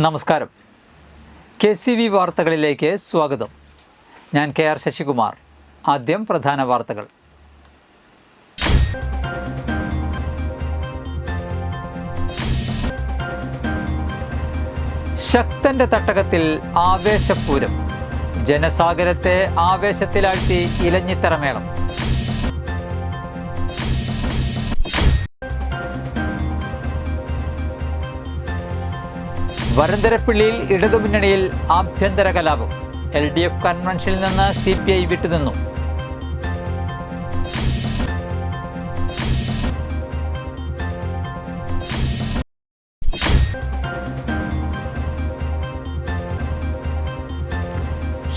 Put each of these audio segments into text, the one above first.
നമസ്കാരം. KCV വാർത്തകളിലേക്ക് സ്വാഗതം. ഞാൻ KR ശശികുമാർ. ആദ്യം പ്രധാന വാർത്തകൾ. ശക്തന്റെ തട്ടകത്തിൽ ആവേശപൂരം. ജനസാഗരത്തെ ആവേശത്തിലാഴ്ത്തി ഇലഞ്ഞിത്തറമേളം. വരന്തരപ്പിള്ളിയിൽ ഇടതുമുന്നണിയിൽ ആഭ്യന്തര കലാപം. LDF കൺവെൻഷനിൽ നിന്ന് CPI വിട്ടുനിന്നു.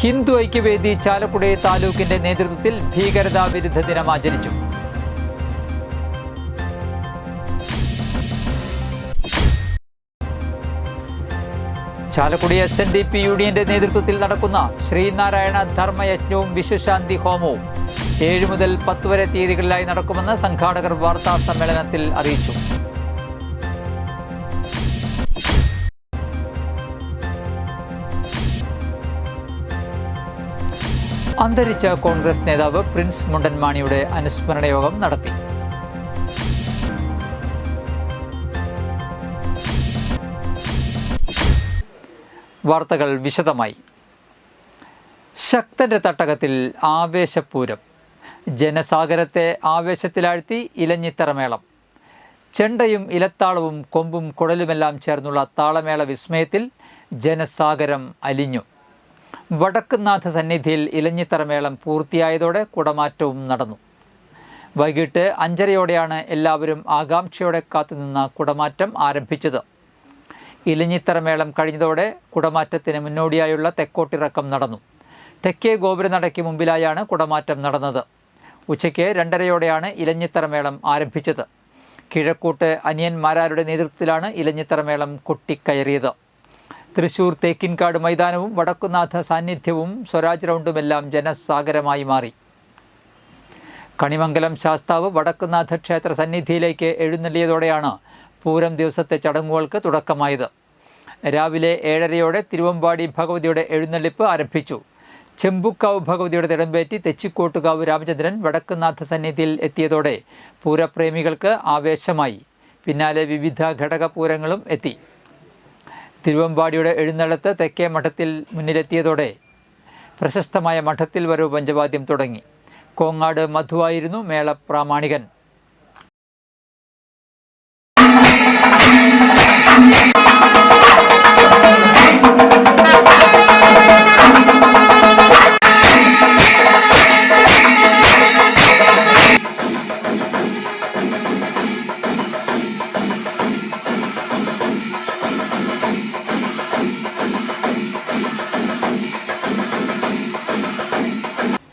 ഹിന്ദു ഐക്യവേദി ചാലക്കുടി താലൂക്കിന്റെ നേതൃത്വത്തിൽ ഭീകരതാ വിരുദ്ധ ദിനം ആചരിച്ചു. ചാലക്കുടി SNDP യൂണിയന്റെ നേതൃത്വത്തിൽ നടക്കുന്ന ശ്രീനാരായണ ധർമ്മയജ്ഞവും വിശ്വശാന്തി ഹോമവും 7 മുതൽ 10 വരെ തീയതികളിലായി നടക്കുമെന്ന് സംഘാടകർ വാർത്താ സമ്മേളനത്തിൽ അറിയിച്ചു. അന്തരിച്ച കോൺഗ്രസ് നേതാവ് പ്രിൻസ് മുണ്ടൻമാണിയുടെ അനുസ്മരണ യോഗം നടത്തി. വാർത്തകൾ വിശദമായി. ശക്തന്റെ തട്ടകത്തിൽ ആവേശപൂരം. ജനസാഗരത്തെ ആവേശത്തിലാഴ്ത്തി ഇലഞ്ഞിത്തറമേളം. ചെണ്ടയും ഇലത്താളവും കൊമ്പും കുഴലുമെല്ലാം ചേർന്നുള്ള താളമേള വിസ്മയത്തിൽ ജനസാഗരം അലിഞ്ഞു. വടക്കുംനാഥ സന്നിധിയിൽ ഇലഞ്ഞിത്തറമേളം പൂർത്തിയായതോടെ കുടമാറ്റവും നടന്നു. വൈകിട്ട് 5:30 എല്ലാവരും ആകാംക്ഷയോടെ കാത്തുനിന്ന കുടമാറ്റം ആരംഭിച്ചത്. ഇലഞ്ഞിത്തറമേളം കഴിഞ്ഞതോടെ കുടമാറ്റത്തിന് മുന്നോടിയായുള്ള തെക്കോട്ടിറക്കം നടന്നു. തെക്കേ ഗോപുരനടയ്ക്ക് മുമ്പിലായാണ് കുടമാറ്റം നടന്നത്. ഉച്ചയ്ക്ക് 2:30 ഇലഞ്ഞിത്തറമേളം ആരംഭിച്ചത്. കിഴക്കൂട്ട് അനിയന്മാരാരുടെ നേതൃത്വത്തിലാണ് ഇലഞ്ഞിത്തറമേളം കൊട്ടിക്കയറിയത്. തൃശൂർ തേക്കിൻകാട് മൈതാനവും വടക്കുംനാഥ സാന്നിധ്യവും സ്വരാജ് റൗണ്ടുമെല്ലാം ജനസാഗരമായി മാറി. കണിമംഗലം ശാസ്താവ് വടക്കുംനാഥ ക്ഷേത്ര സന്നിധിയിലേക്ക് എഴുന്നള്ളിയതോടെയാണ് പൂരം ദിവസത്തെ ചടങ്ങുകൾക്ക് തുടക്കമായത്. രാവിലെ 7:30 തിരുവമ്പാടി ഭഗവതിയുടെ എഴുന്നള്ളിപ്പ് ആരംഭിച്ചു. ചെമ്പുക്കാവ് ഭഗവതിയുടെ തിടമ്പേറ്റി തെച്ചിക്കോട്ടുകാവ് രാമചന്ദ്രൻ വടക്കുംനാഥ സന്നിധിയിൽ എത്തിയതോടെ പൂരപ്രേമികൾക്ക് ആവേശമായി. പിന്നാലെ വിവിധ ഘടകപൂരങ്ങളും എത്തി. തിരുവമ്പാടിയുടെ എഴുന്നള്ളത്ത് തെക്കേ മഠത്തിൽ മുന്നിലെത്തിയതോടെ പ്രശസ്തമായ മഠത്തിൽ വരവ് പഞ്ചവാദ്യം തുടങ്ങി. കോങ്ങാട് മധുവായിരുന്നു മേള പ്രാമാണികൻ.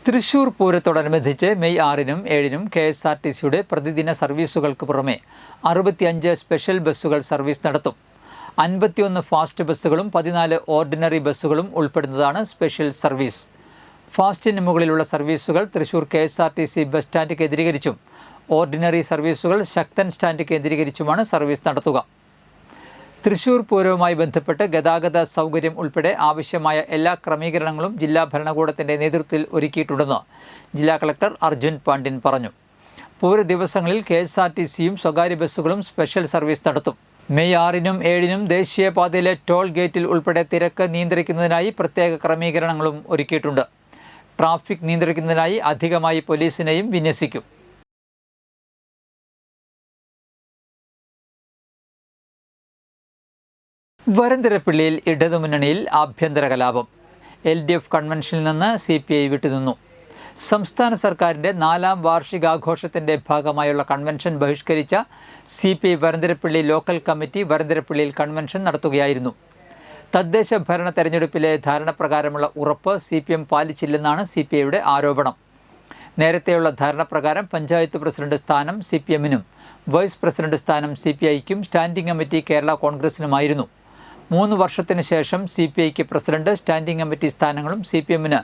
തൃശൂർ പൂരത്തോടനുബന്ധിച്ച് മെയ് 6-നും 7-നും KSRTCയുടെ പ്രതിദിന സർവീസുകൾക്ക് പുറമെ 65 സ്പെഷ്യൽ ബസ്സുകൾ സർവീസ് നടത്തും. 51 ഫാസ്റ്റ് ബസ്സുകളും 14 ഓർഡിനറി ബസ്സുകളും ഉൾപ്പെടുന്നതാണ് സ്പെഷ്യൽ സർവീസ്. ഫാസ്റ്റിന് മുകളിലുള്ള സർവീസുകൾ തൃശൂർ KSRTC ബസ് സ്റ്റാൻഡ് കേന്ദ്രീകരിച്ചും ഓർഡിനറി സർവീസുകൾ ശക്തൻ സ്റ്റാൻഡ് കേന്ദ്രീകരിച്ചുമാണ് സർവീസ് നടത്തുക. തൃശൂർ പൂരവുമായി ബന്ധപ്പെട്ട് ഗതാഗത സൗകര്യം ഉൾപ്പെടെ ആവശ്യമായ എല്ലാ ക്രമീകരണങ്ങളും ജില്ലാ ഭരണകൂടത്തിൻ്റെ നേതൃത്വത്തിൽ ഒരുക്കിയിട്ടുണ്ടെന്ന് ജില്ലാ കളക്ടർ അർജുൻ പാണ്ഡ്യൻ പറഞ്ഞു. പൂര ദിവസങ്ങളിൽ KSRTCയും സ്വകാര്യ ബസ്സുകളും സ്പെഷ്യൽ സർവീസ് നടത്തും. മെയ് 6-നും 7-നും ദേശീയപാതയിലെ ടോൾ ഗേറ്റിൽ ഉൾപ്പെടെ തിരക്ക് നിയന്ത്രിക്കുന്നതിനായി പ്രത്യേക ക്രമീകരണങ്ങളും ഒരുക്കിയിട്ടുണ്ട്. ട്രാഫിക് നിയന്ത്രിക്കുന്നതിനായി അധികമായി പോലീസിനെയും വിന്യസിക്കും. വരന്തരപ്പിള്ളിയിൽ ഇടതുമുന്നണിയിൽ ആഭ്യന്തര കലാപം. LDF കൺവെൻഷനിൽ നിന്ന് CPI വിട്ടുനിന്നു. സംസ്ഥാന സർക്കാരിൻ്റെ 4ാം വാർഷികാഘോഷത്തിൻ്റെ ഭാഗമായുള്ള കൺവെൻഷൻ ബഹിഷ്കരിച്ച CPI വരന്തരപ്പിള്ളി ലോക്കൽ കമ്മിറ്റി വരന്തരപ്പിള്ളിയിൽ കൺവെൻഷൻ നടത്തുകയായിരുന്നു. തദ്ദേശ ഭരണ തെരഞ്ഞെടുപ്പിലെ ധാരണപ്രകാരമുള്ള ഉറപ്പ് CPM പാലിച്ചില്ലെന്നാണ് CPIയുടെ ആരോപണം. നേരത്തെയുള്ള ധാരണപ്രകാരം പഞ്ചായത്ത് പ്രസിഡന്റ് സ്ഥാനം CPMനും വൈസ് പ്രസിഡന്റ് സ്ഥാനം CPIക്കും സ്റ്റാൻഡിംഗ് കമ്മിറ്റി കേരള കോൺഗ്രസിനുമായിരുന്നു. 3 വർഷത്തിന് ശേഷം CPIക്ക് പ്രസിഡന്റ്, സ്റ്റാൻഡിംഗ് കമ്മിറ്റി സ്ഥാനങ്ങളും CPMന്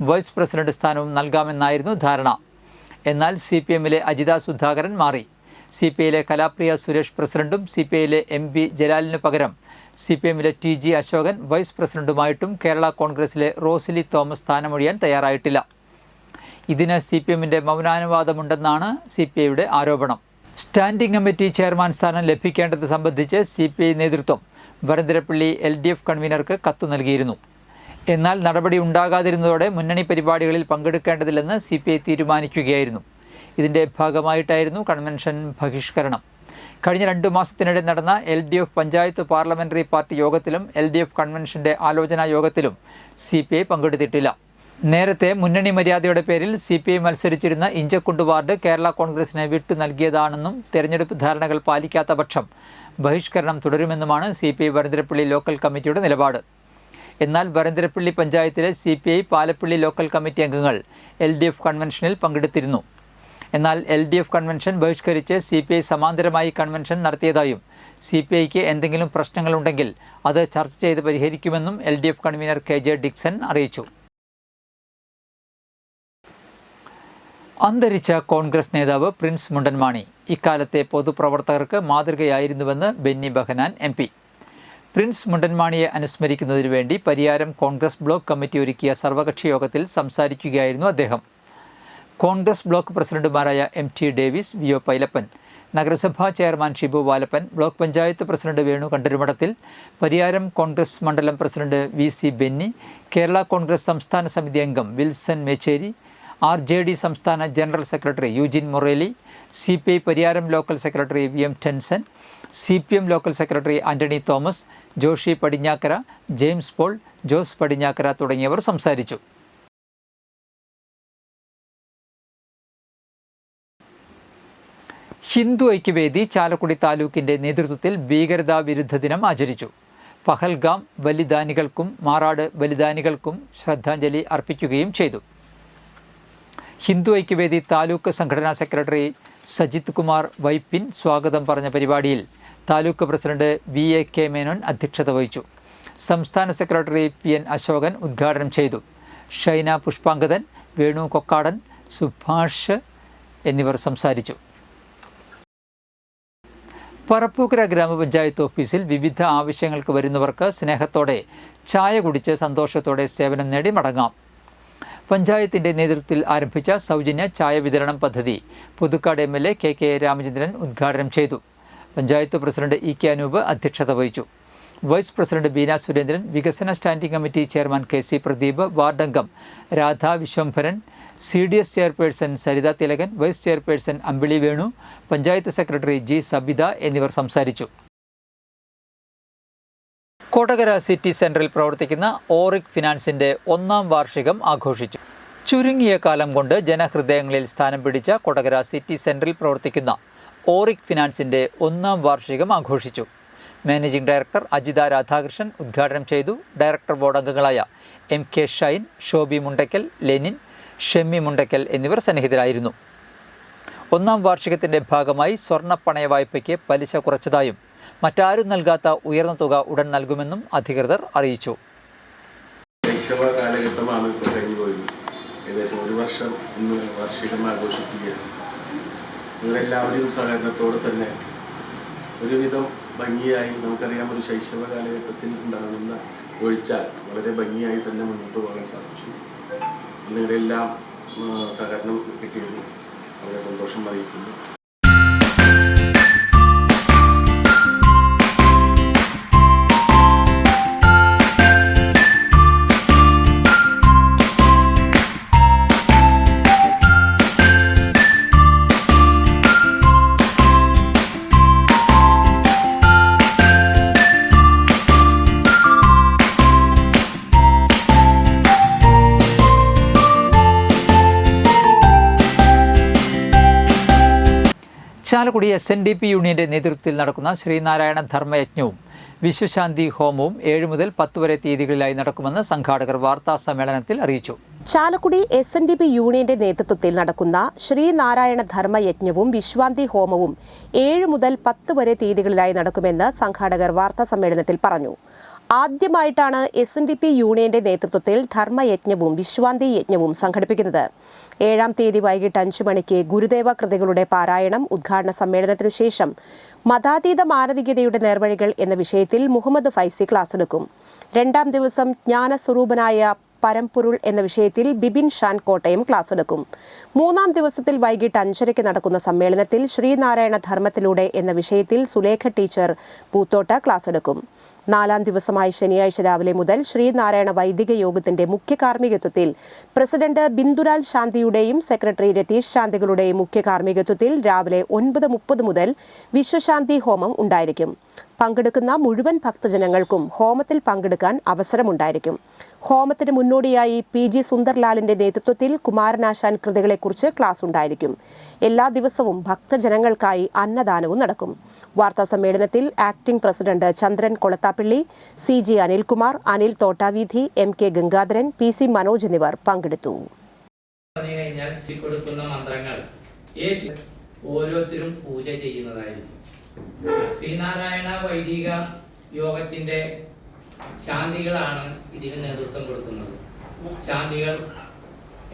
വൈസ് പ്രസിഡന്റ് സ്ഥാനവും നൽകാമെന്നായിരുന്നു ധാരണ. എന്നാൽ CPMലെ അജിത സുധാകരൻ മാറി. CPIയിലെ കലാപ്രിയ സുരേഷ് പ്രസിഡന്റും CPIയിലെ MB ജലാലിനു പകരം CPM-ലെ TG അശോകൻ വൈസ് പ്രസിഡന്റുമായിട്ടും കേരള കോൺഗ്രസിലെ റോസിലി തോമസ് സ്ഥാനമൊഴിയാൻ തയ്യാറായിട്ടില്ല. ഇതിന് CPM-ന്റെ മൗനാനുവാദമുണ്ടെന്നാണ് CPI-യുടെ ആരോപണം. സ്റ്റാൻഡിംഗ് കമ്മിറ്റി ചെയർമാൻ സ്ഥാനം ലഭിക്കേണ്ടത് സംബന്ധിച്ച് CPI നേതൃത്വം വരന്തരപ്പള്ളി LDF കൺവീനർക്ക് കത്തു നൽകിയിരുന്നു. എന്നാൽ നടപടി ഉണ്ടാകാതിരുന്നതോടെ മുന്നണി പരിപാടികളിൽ പങ്കെടുക്കേണ്ടതില്ലെന്ന് CPI തീരുമാനിക്കുകയായിരുന്നു. ഇതിൻ്റെ ഭാഗമായിട്ടായിരുന്നു കൺവെൻഷൻ ബഹിഷ്കരണം. കഴിഞ്ഞ 2 മാസത്തിനിടെ നടന്ന LDF പഞ്ചായത്ത് പാർലമെന്ററി പാർട്ടി യോഗത്തിലും LDF കൺവെൻഷന്റെ ആലോചനാ യോഗത്തിലും CPI പങ്കെടുത്തിട്ടില്ല. നേരത്തെ മുന്നണി മര്യാദയുടെ പേരിൽ CPI മത്സരിച്ചിരുന്ന ഇഞ്ചക്കുണ്ട് വാർഡ് കേരള കോൺഗ്രസിന് വിട്ടു നൽകിയതാണെന്നും തെരഞ്ഞെടുപ്പ് ധാരണകൾ പാലിക്കാത്ത പക്ഷം ബഹിഷ്കരണം തുടരുമെന്നുമാണ് CPI വരന്തരപ്പള്ളി ലോക്കൽ കമ്മിറ്റിയുടെ നിലപാട്. എന്നാൽ വരന്തരപ്പള്ളി പഞ്ചായത്തിലെ CPI പാലപ്പള്ളി ലോക്കൽ കമ്മിറ്റി അംഗങ്ങൾ LDF കൺവെൻഷനിൽ പങ്കെടുത്തിരുന്നു. എന്നാൽ LDF കൺവെൻഷൻ ബഹിഷ്കരിച്ച് CPI സമാന്തരമായി കൺവെൻഷൻ നടത്തിയതായും CPIക്ക് എന്തെങ്കിലും പ്രശ്നങ്ങളുണ്ടെങ്കിൽ അത് ചർച്ച ചെയ്ത് പരിഹരിക്കുമെന്നും LDF കൺവീനർ KJ ഡിക്സൺ അറിയിച്ചു. അന്തരിച്ച കോൺഗ്രസ് നേതാവ് പ്രിൻസ് മുണ്ടൻമാണി ഇക്കാലത്തെ പൊതുപ്രവർത്തകർക്ക് മാതൃകയായിരുന്നുവെന്ന് ബെന്നി ബെഹനാൻ MP. പ്രിൻസ് മുണ്ടൻമാണിയെ അനുസ്മരിക്കുന്നതിനു വേണ്ടി പരിയാരം കോൺഗ്രസ് ബ്ലോക്ക് കമ്മിറ്റി ഒരുക്കിയ സർവകക്ഷി യോഗത്തിൽ സംസാരിക്കുകയായിരുന്നു അദ്ദേഹം. കോൺഗ്രസ് ബ്ലോക്ക് പ്രസിഡന്റുമാരായ MT ഡേവിസ്, VO പൈലപ്പൻ, നഗരസഭാ chairman Shibu Valappan, block panchayat president Venu Kandarumadathil, Pariyaram Congress മണ്ഡലം പ്രസിഡന്റ് VC ബെന്നി, കേരള കോൺഗ്രസ് സംസ്ഥാന സമിതി അംഗം വിൽസൺ മേച്ചേരി, RJD സംസ്ഥാന general secretary Eugene Moreli, CPI Pariyaram local secretary VM Tenson, CPM local secretary Antony Thomas, Joshy Padinjakkara, James Paul, Jose Padinjakkara തുടങ്ങിയവർ സംസാരിച്ചു. ഹിന്ദു ഐക്യവേദി ചാലക്കുടി താലൂക്കിൻ്റെ നേതൃത്വത്തിൽ ഭീകരതാ വിരുദ്ധ ദിനം ആചരിച്ചു. പഹൽഗാം ബലിദാനികൾക്കും മാറാട് ബലിദാനികൾക്കും ശ്രദ്ധാഞ്ജലി അർപ്പിക്കുകയും ചെയ്തു. ഹിന്ദു ഐക്യവേദി താലൂക്ക് സംഘടനാ സെക്രട്ടറി സജിത് കുമാർ വൈപ്പിൻ സ്വാഗതം പറഞ്ഞ പരിപാടിയിൽ താലൂക്ക് പ്രസിഡന്റ് VAK മേനോൻ അധ്യക്ഷത വഹിച്ചു. സംസ്ഥാന സെക്രട്ടറി PN അശോകൻ ഉദ്ഘാടനം ചെയ്തു. ഷൈന പുഷ്പാങ്കദൻ, വേണു കൊക്കാടൻ, സുഭാഷ് എന്നിവർ സംസാരിച്ചു. പറപ്പൂക്കര ഗ്രാമപഞ്ചായത്ത് ഓഫീസിൽ വിവിധ ആവശ്യങ്ങൾക്ക് വരുന്നവർക്ക് സ്നേഹത്തോടെ ചായ കുടിച്ച് സന്തോഷത്തോടെ സേവനം നേടി മടങ്ങാം. പഞ്ചായത്തിൻ്റെ നേതൃത്വത്തിൽ ആരംഭിച്ച സൗജന്യ ചായ വിതരണം പദ്ധതി പുതുക്കാട് MLA KK രാമചന്ദ്രൻ ഉദ്ഘാടനം ചെയ്തു. പഞ്ചായത്ത് പ്രസിഡന്റ് EK അനൂപ് അധ്യക്ഷത വഹിച്ചു. വൈസ് പ്രസിഡന്റ് ബീന സുരേന്ദ്രൻ, വികസന standing committee chairman KC Pradeep, വാർഡംഗം Radha Viswambharan, CDS chairperson Saritha Thilakan, vice chairperson Ambili Venu, panchayat secretary G Sabitha എന്നിവർ സംസാരിച്ചു. കൊടകര സിറ്റി സെൻറ്ററിൽ പ്രവർത്തിക്കുന്ന ഓറിക് ഫിനാൻസിൻ്റെ 1ാം വാർഷികം ആഘോഷിച്ചു. ചുരുങ്ങിയ കാലം കൊണ്ട് ജനഹൃദയങ്ങളിൽ സ്ഥാനം പിടിച്ച കൊടകര സിറ്റി സെൻറ്ററിൽ പ്രവർത്തിക്കുന്ന ഓറിക് ഫിനാൻസിൻ്റെ 1ാം വാർഷികം ആഘോഷിച്ചു. മാനേജിംഗ് ഡയറക്ടർ അജിത രാധാകൃഷ്ണൻ ഉദ്ഘാടനം ചെയ്തു. ഡയറക്ടർ ബോർഡ് അംഗങ്ങളായ MK ഷൈൻ, ഷോബി മുണ്ടയ്ക്കൽ, ലെനിൻ, ഷെമ്മി മുണ്ടയ്ക്കൽ എന്നിവർ സന്നിഹിതരായിരുന്നു. 1ാം വാർഷികത്തിൻ്റെ ഭാഗമായി സ്വർണ്ണ പണയ വായ്പയ്ക്ക് പലിശ കുറച്ചതായും മറ്റാരും നൽകാത്ത ഉയർന്ന തുക ഉടൻ നൽകുമെന്നും അധികൃതർ അറിയിച്ചു. ശൈശവ കാലഘട്ടമാണ് ഇപ്പോൾ കഴിഞ്ഞു പോയത്. ഏകദേശം 1 വർഷം ഇന്ന് വാർഷികം ആഘോഷിക്കുകയാണ്. നിങ്ങളെല്ലാവരെയും സഹകരണത്തോടെ തന്നെ ഒരുവിധം ഭംഗിയായി, നമുക്കറിയാം, ഒരു ശൈശവ കാലഘട്ടത്തിൽ ഉണ്ടാകുന്ന ഒഴിച്ചാൽ വളരെ ഭംഗിയായി തന്നെ മുന്നോട്ട് പോകാൻ സാധിച്ചു. നിങ്ങളെല്ലാം സഹകരണം കിട്ടിയത് വളരെ സന്തോഷം അറിയിക്കുന്നു. ചാലക്കുടി SNDP യൂണിയന്റെ നേതൃത്വത്തിൽ നടക്കുന്ന ശ്രീനാരായണ ധർമ്മയജ്ഞവും വിശ്വശാന്തി ഹോമവും 7 മുതൽ 10 വരെ തീയതികളിലായി നടക്കുമെന്ന് സംഘാടകർ വാർത്താ സമ്മേളനത്തിൽ അറിയിച്ചു. ചാലക്കുടി SNDP യൂണിയന്റെ നേതൃത്വത്തിൽ നടക്കുന്ന ശ്രീനാരായണ ധർമ്മയജ്ഞവും വിശ്വാന്തി ഹോമവും 7 മുതൽ 10 വരെ തീയതികളിലായി നടക്കുമെന്ന് സംഘാടകർ വാർത്താ സമ്മേളനത്തിൽ പറഞ്ഞു. ആദ്യമായിട്ടാണ് SNDP യൂണിയന്റെ നേതൃത്വത്തിൽ ധർമ്മയജ്ഞവും വിശ്വാന്തി യജ്ഞവും സംഘടിപ്പിക്കുന്നത്. 7-ാം തീയതി വൈകിട്ട് 5 മണിക്ക് ഗുരുദേവ കൃതികളുടെ പാരായണം, ഉദ്ഘാടന സമ്മേളനത്തിനു ശേഷം മതാതീത മാനവികതയുടെ നേർവഴികൾ എന്ന വിഷയത്തിൽ മുഹമ്മദ് ഫൈസി ക്ലാസ് എടുക്കും. 2-ാം ദിവസം ജ്ഞാനസ്വരൂപനായ പരമ്പൊരുൾ എന്ന വിഷയത്തിൽ ബിബിൻ ഷാൻ കോട്ടയം ക്ലാസ് എടുക്കും. 3-ാം ദിവസത്തിൽ വൈകിട്ട് 5:30 നടക്കുന്ന സമ്മേളനത്തിൽ ശ്രീനാരായണ ധർമ്മത്തിലൂടെ എന്ന വിഷയത്തിൽ സുലേഖ ടീച്ചർ പൂത്തോട്ട ക്ലാസ് എടുക്കും. 4-ാം ദിവസമായ ശനിയാഴ്ച രാവിലെ മുതൽ ശ്രീനാരായണ വൈദിക യോഗത്തിന്റെ മുഖ്യ കാർമ്മികത്വത്തിൽ പ്രസിഡന്റ് ബിന്ദുലാൽ ശാന്തിയുടെയും സെക്രട്ടറി രതീഷ് ശാന്തികളുടെയും മുഖ്യ കാർമ്മികത്വത്തിൽ രാവിലെ 9:30 മുതൽ വിശ്വശാന്തി ഹോമം ഉണ്ടായിരിക്കും. പങ്കെടുക്കുന്ന മുഴുവൻ ഭക്തജനങ്ങൾക്കും ഹോമത്തിൽ പങ്കെടുക്കാൻ അവസരമുണ്ടായിരിക്കും. ഹോമത്തിന് മുന്നോടിയായി PG സുന്ദർലാലിന്റെ നേതൃത്വത്തിൽ കുമാരനാശാൻ കൃതികളെക്കുറിച്ച് ക്ലാസ് ഉണ്ടായിരിക്കും. എല്ലാ ദിവസവും ഭക്തജനങ്ങൾക്കായി അന്നദാനവും നടക്കും. വാർത്താ സമ്മേളനത്തിൽ acting president Chandran Kolathappally, CG Anilkumar, Anil Thottaveedhi, MK Gangadharan, PC Manoj എന്നിവർ പങ്കെടുത്തു. ഓരോരുത്തരും പൂജ ചെയ്യുന്നതായിരിക്കും. ശ്രീനാരായണ വൈദിക യോഗത്തിന്റെ ശാന്തികളാണ് ഇതിന് നേതൃത്വം കൊടുക്കുന്നത്. ശാന്തികൾ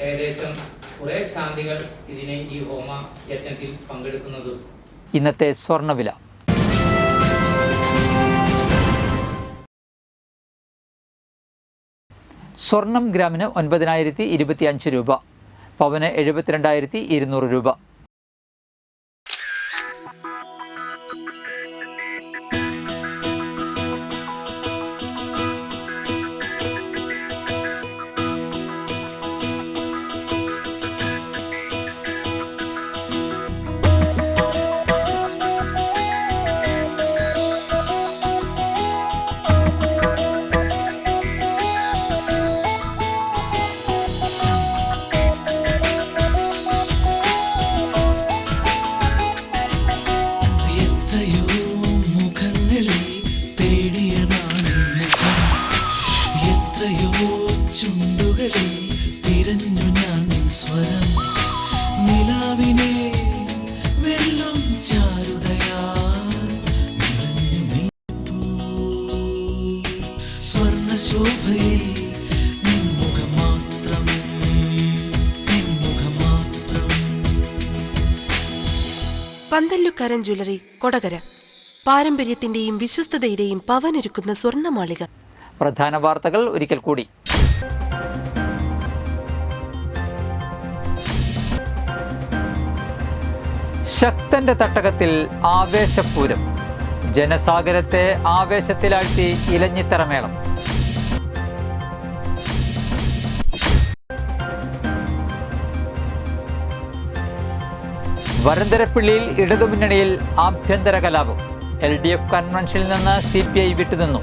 ഏകദേശം കുറെ ശാന്തികൾ ഇതിനെ ഈ ഹോമ യജ്ഞത്തിൽ പങ്കെടുക്കുന്നതും. ഇന്നത്തെ സ്വർണ്ണവില. സ്വർണം ഗ്രാമിന് 9,025 രൂപ, പവന് 72,200 രൂപ. പന്തല്ലുക്കാരൻ ജ്വല്ലറി, കൊടകര. പാരമ്പര്യത്തിന്റെയും വിശ്വസ്തതയുടെയും പവനൊരുക്കുന്ന സ്വർണ്ണമാളിക. പ്രധാന വാർത്തകൾ ഒരിക്കൽ കൂടി. ശക്തന്റെ തട്ടകത്തിൽ ആവേശപൂരം, ജനസാഗരത്തെ ആവേശത്തിലാഴ്ത്തി ഇലഞ്ഞിത്തറമേളം. വരന്തരപ്പിള്ളിയിൽ ഇടതുമുന്നണിയിൽ ആഭ്യന്തര കലാപം, LDF കൺവെൻഷനിൽ നിന്ന് CPI വിട്ടുനിന്നു.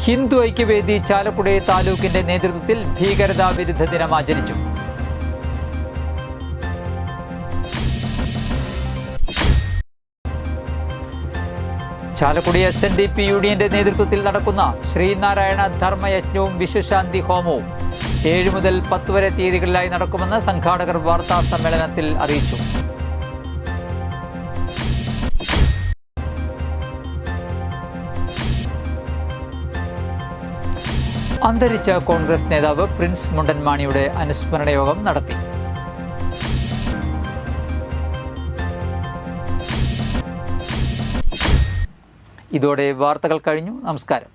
ഹിന്ദു ഐക്യവേദി ചാലക്കുടി താലൂക്കിന്റെ നേതൃത്വത്തിൽ ഭീകരതാ വിരുദ്ധ ദിനം ആചരിച്ചു. ചാലക്കുടി SNDP യൂണിയന്റെ നേതൃത്വത്തിൽ നടക്കുന്ന ശ്രീനാരായണ ധർമ്മയജ്ഞവും വിശ്വശാന്തി ഹോമവും 7 മുതൽ 10 വരെ തീയതികളിലായി നടക്കുമെന്ന് സംഘാടകർ വാർത്താ സമ്മേളനത്തിൽ അറിയിച്ചു. അന്തരിച്ച കോൺഗ്രസ് നേതാവ് പ്രിൻസ് മുണ്ടൻമാണിയുടെ അനുസ്മരണ യോഗം നടത്തി. ഇതോടെ വാർത്തകൾ കഴിഞ്ഞു. നമസ്കാരം.